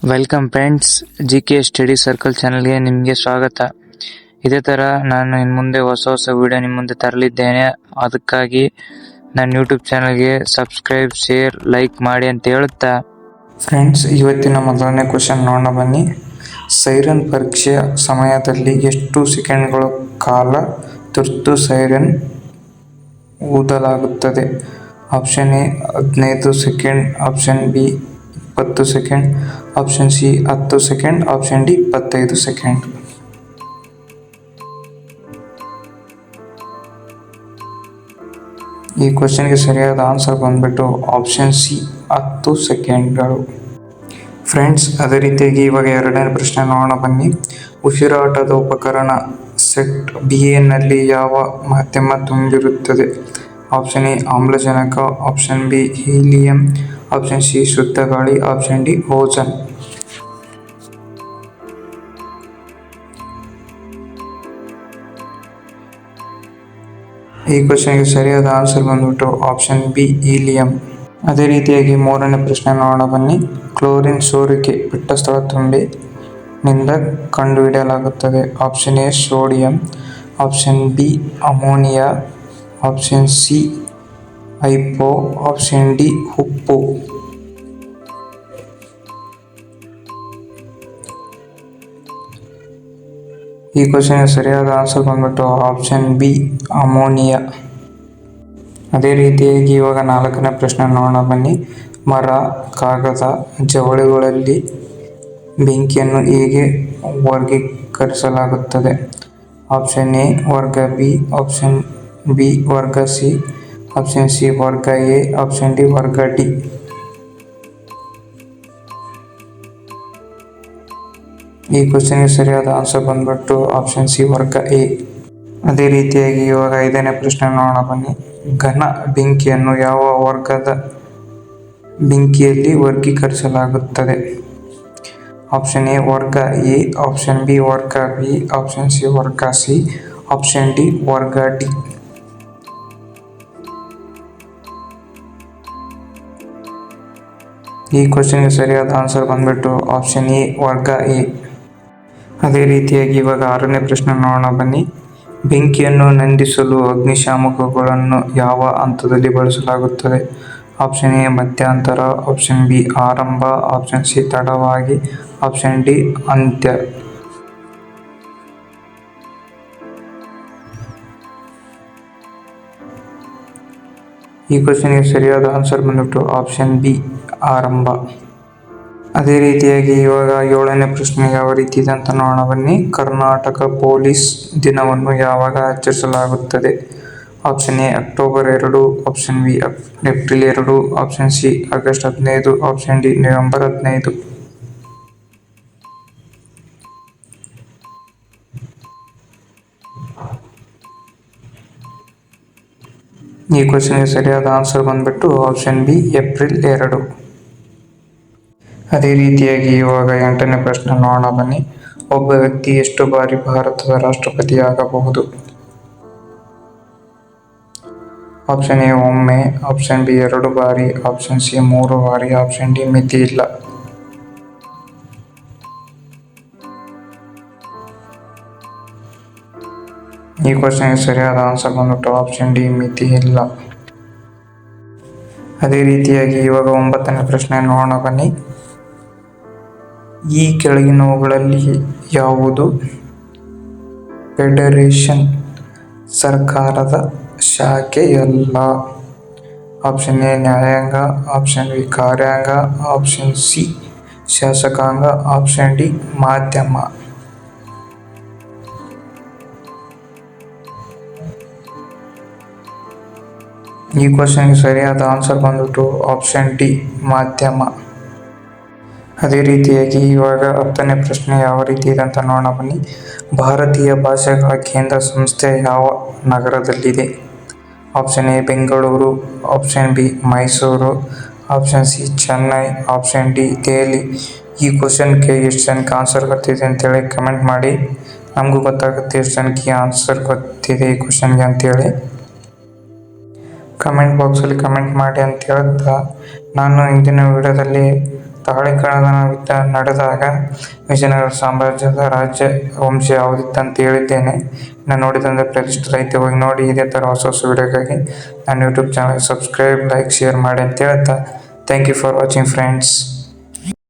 Welcome friends, GK study circle ಚಾನಲ್ಗೆ ನಿಮಗೆ ಸ್ವಾಗತ. ಇದೇ ಥರ ನಾನು ಇನ್ನು ಮುಂದೆ ಹೊಸ ವಿಡಿಯೋ ನಿಮ್ಮ ಮುಂದೆ ತರಲಿದ್ದೇನೆ. ಅದಕ್ಕಾಗಿ ನನ್ನ ಯೂಟ್ಯೂಬ್ ಚಾನಲ್ಗೆ ಸಬ್ಸ್ಕ್ರೈಬ್, ಶೇರ್, ಲೈಕ್ ಮಾಡಿ ಅಂತ ಹೇಳುತ್ತಾ ಫ್ರೆಂಡ್ಸ್, ಇವತ್ತಿನ ಮೊದಲನೇ ಕ್ವೆಶ್ಚನ್ ನೋಡೋಣ ಬನ್ನಿ. ಸೈರನ್ ಪರೀಕ್ಷೆಯ ಸಮಯದಲ್ಲಿ ಎಷ್ಟು ಸೆಕೆಂಡ್ಗಳ ಕಾಲ ತುರ್ತು ಸೈರನ್ ಊದಲಾಗುತ್ತದೆ? Option A 15 second, option B 20 second, option C 10 second, option D 25 second. ಈ ಕ್ವೆಶ್ಚನ್ಗೆ ಸರಿಯಾದ ಆನ್ಸರ್ ಬಂದ್ಬಿಟ್ಟು ಆಪ್ಷನ್ ಸಿ 10 ಸೆಕೆಂಡ್ಗಳು. ಫ್ರೆಂಡ್ಸ್, ಅದೇ ರೀತಿಯಾಗಿ ಇವಾಗ ಎರಡನೇ ಪ್ರಶ್ನೆ ನೋಡೋಣ ಬನ್ನಿ. ಉಸಿರಾಟದ ಉಪಕರಣ ಸೆಟ್ ಬಿ ನಲ್ಲಿ ಯಾವ ಮಾಧ್ಯಮ ತುಂಬಿರುತ್ತದೆ? ಆಪ್ಷನ್ ಎ ಆಮ್ಲಜನಕ, option B helium, option C ಶುದ್ಧ ಗಾಳಿ, ಆಪ್ಷನ್ ಡಿ ಓಜೋನ್. ಈ ಕ್ವೆಶ್ಚನ್ಗೆ ಸರಿಯಾದ ಆನ್ಸರ್ ಬಂದ್ಬಿಟ್ಟು ಆಪ್ಷನ್ ಬಿ ಹೀಲಿಯಂ. ಅದೇ ರೀತಿಯಾಗಿ ಮೂರನೇ ಪ್ರಶ್ನೆ ನೋಡೋಣ ಬನ್ನಿ. ಕ್ಲೋರಿನ್ ಸೋರಿಕೆ ಬಿಟ್ಟ ಸ್ಥಳ ತುಂಬಿ ನಿಂದ ಕಂಡುಹಿಡಿಯಲಾಗುತ್ತದೆ? Option A sodium, option B ammonia, option C hypo, option D ಉಪ್ಪು. ಈ ಕ್ವೆಶ್ಚನ್ಗೆ ಸರಿಯಾದ ಆನ್ಸರ್ ಬಂದ್ಬಿಟ್ಟು ಆಪ್ಷನ್ ಬಿ ಅಮೋನಿಯಾ. ಅದೇ ರೀತಿಯಾಗಿ ಇವಾಗ ನಾಲ್ಕನೇ ಪ್ರಶ್ನೆ ನೋಡೋಣ ಬನ್ನಿ. ಮರ, ಕಾಗದ, ಜವಳಿಗಳಲ್ಲಿ ಬೆಂಕಿಯನ್ನು ಹೇಗೆ ವರ್ಗೀಕರಿಸಲಾಗುತ್ತದೆ? ಆಪ್ಷನ್ ಎ ವರ್ಗ ಬಿ, ಆಪ್ಷನ್ ಬಿ ವರ್ಗ ಸಿ, ಆಪ್ಷನ್ ಸಿ ವರ್ಗ ಎ, ಆಪ್ಷನ್ ಡಿ ವರ್ಗ ಡಿ. ಈ ಕ್ವೆಶ್ಚನ್ಗೆ ಸರಿಯಾದ ಆನ್ಸರ್ ಬಂದ್ಬಿಟ್ಟು ಆಪ್ಷನ್ ಸಿ ವರ್ಗ ಎ. ಅದೇ ರೀತಿಯಾಗಿ ಇವಾಗ ಐದನೇ ಪ್ರಶ್ನೆ ನೋಡೋಣ ಬನ್ನಿ. ಘನ ಬೆಂಕಿಯನ್ನು ಯಾವ ವರ್ಗದ ಬೆಂಕಿಯಲ್ಲಿ ವರ್ಗೀಕರಿಸಲಾಗುತ್ತದೆ? ಆಪ್ಷನ್ ಎ ವರ್ಗ ಎ, ಆಪ್ಷನ್ ಬಿ ವರ್ಗ ಬಿ, ಆಪ್ಷನ್ ಸಿ ವರ್ಗ ಸಿ, ಆಪ್ಷನ್ ಡಿ ವರ್ಗ ಡಿ. ಈ ಕ್ವೆಶ್ಚನ್ಗೆ ಸರಿಯಾದ ಆನ್ಸರ್ ಬಂದ್ಬಿಟ್ಟು ಆಪ್ಷನ್ ಎ ವರ್ಗ ಎ. ಅದೇ ರೀತಿಯಾಗಿ ಇವಾಗ ಆರನೇ ಪ್ರಶ್ನೆ ನೋಡೋಣ ಬನ್ನಿ. ಬೆಂಕಿಯನ್ನು ನಂದಿಸಲು ಅಗ್ನಿಶಾಮಕಗಳನ್ನು ಯಾವ ಹಂತದಲ್ಲಿ ಬಳಸಲಾಗುತ್ತದೆ? ಆಪ್ಷನ್ ಎ ಮಧ್ಯಂತರ, ಆಪ್ಷನ್ ಬಿ ಆರಂಭ, ಆಪ್ಷನ್ ಸಿ ತಡವಾಗಿ, ಆಪ್ಷನ್ ಡಿ ಅಂತ್ಯ. ಈ ಕ್ವೆಶ್ಚನ್ಗೆ ಸರಿಯಾದ ಆನ್ಸರ್ ಬಂದ್ಬಿಟ್ಟು ಆಪ್ಷನ್ ಬಿ ಆರಂಭ. ಅದೇ ರೀತಿಯಾಗಿ ಇವಾಗ ಏಳನೇ ಪ್ರಶ್ನೆ ಯಾವ ರೀತಿ ಇದೆ ಅಂತ ನೋಡೋಣ ಬನ್ನಿ. ಕರ್ನಾಟಕ ಪೊಲೀಸ್ ದಿನವನ್ನು ಯಾವಾಗ ಆಚರಿಸಲಾಗುತ್ತದೆ? Option A October 2, option B April 2, option C August 15, option D November 15. ಈ ಕ್ವೆಶ್ಚನ್ಗೆ ಸರಿಯಾದ ಆನ್ಸರ್ ಬಂದ್ಬಿಟ್ಟು ಆಪ್ಷನ್ ಬಿ ಏಪ್ರಿಲ್ 2. ಅದೇ ರೀತಿಯಾಗಿ ಇವಾಗ ಎಂಟನೇ ಪ್ರಶ್ನೆ ನೋಡೋಣ ಬನ್ನಿ. ಒಬ್ಬ ವ್ಯಕ್ತಿ ಎಷ್ಟು ಬಾರಿ ಭಾರತದ ರಾಷ್ಟ್ರಪತಿಯಾಗಬಹುದು? ಆಪ್ಷನ್ ಎ ಒಮ್ಮೆ, ಆಪ್ಷನ್ ಬಿ 2 ಬಾರಿ, ಆಪ್ಷನ್ ಸಿ 3 ಬಾರಿ, ಆಪ್ಷನ್ ಡಿ ಮಿತಿ ಇಲ್ಲ. ಈ ಕ್ವೆಶ್ಚನ್ಗೆ ಸರಿಯಾದ ಆನ್ಸರ್ ಬಂದ್ಬಿಟ್ಟು ಆಪ್ಷನ್ ಡಿ ಮಿತಿ ಇಲ್ಲ. ಅದೇ ರೀತಿಯಾಗಿ ಇವಾಗ ಒಂಬತ್ತನೇ ಪ್ರಶ್ನೆ ನೋಡೋಣ ಬನ್ನಿ. ಈ ಕೆಳಗಿನವುಗಳಲ್ಲಿ ಯಾವುದು ಫೆಡರೇಷನ್ ಸರ್ಕಾರದ ಶಾಖೆಯಲ್ಲ? ಆಪ್ಷನ್ ಎ ನ್ಯಾಯಾಂಗ, ಆಪ್ಷನ್ ಬಿ ಕಾರ್ಯಾಂಗ, ಆಪ್ಷನ್ ಸಿ ಶಾಸಕಾಂಗ, ಆಪ್ಷನ್ ಡಿ ಮಾಧ್ಯಮ. ಈ ಕ್ವೆಶ್ಚನ್ಗೆ ಸರಿಯಾದ ಆನ್ಸರ್ ಬಂದ್ಬಿಟ್ಟು ಆಪ್ಷನ್ ಡಿ ಮಾಧ್ಯಮ. ಅದೇ ರೀತಿಯಾಗಿ ಇವಾಗ ಹತ್ತನೇ ಪ್ರಶ್ನೆ ಯಾವ ರೀತಿ ಇದೆ ಅಂತ ನೋಡೋಣ ಬನ್ನಿ. ಭಾರತೀಯ ಭಾಷೆಗಳ ಕೇಂದ್ರ ಸಂಸ್ಥೆ ಯಾವ ನಗರದಲ್ಲಿದೆ? Option A Bengaluru, option B Mysuru, option C Chennai, option D Delhi. ಈ ಕ್ವೆಶ್ಚನ್ಗೆ ಎಷ್ಟು ಜನಕ್ಕೆ ಆನ್ಸರ್ ಗೊತ್ತಿದೆ ಅಂತೇಳಿ ಕಮೆಂಟ್ ಮಾಡಿ. ನಮಗೂ ಗೊತ್ತಾಗುತ್ತೆ ಎಷ್ಟು ಜನಕ್ಕೆ ಆನ್ಸರ್ ಗೊತ್ತಿದೆ ಈ ಕ್ವೆಶ್ಚನ್ಗೆ ಅಂತೇಳಿ. ಕಮೆಂಟ್ ಬಾಕ್ಸಲ್ಲಿ ಕಮೆಂಟ್ ಮಾಡಿ ಅಂತ ಹೇಳ್ತಾ ನಾನು ಇಂದಿನ ವಿಡಿಯೋದಲ್ಲಿ ತಾಳಿಕಳತನ ಯುದ್ಧ ನಡೆದಾಗ ವಿಜಯನಗರ ಸಾಮ್ರಾಜ್ಯದ ರಾಜ್ಯ ವಂಶ ಯಾವುದಿತ್ತು ಅಂತ ಹೇಳಿದ್ದೇನೆ. ನಾನು ನೋಡಿದಂದ್ರೆ ಪ್ಲೇಲಿಸ್ಟ್ ಐತೆ, ಹೋಗಿ ನೋಡಿ. ಇದೇ ಥರ ಹೊಸ ಹೊಸ ವಿಡಿಯೋಗಾಗಿ ನನ್ನ YouTube channel subscribe, like, share ಮಾಡಿ ಅಂತ ಹೇಳ್ತಾ thank you for watching friends.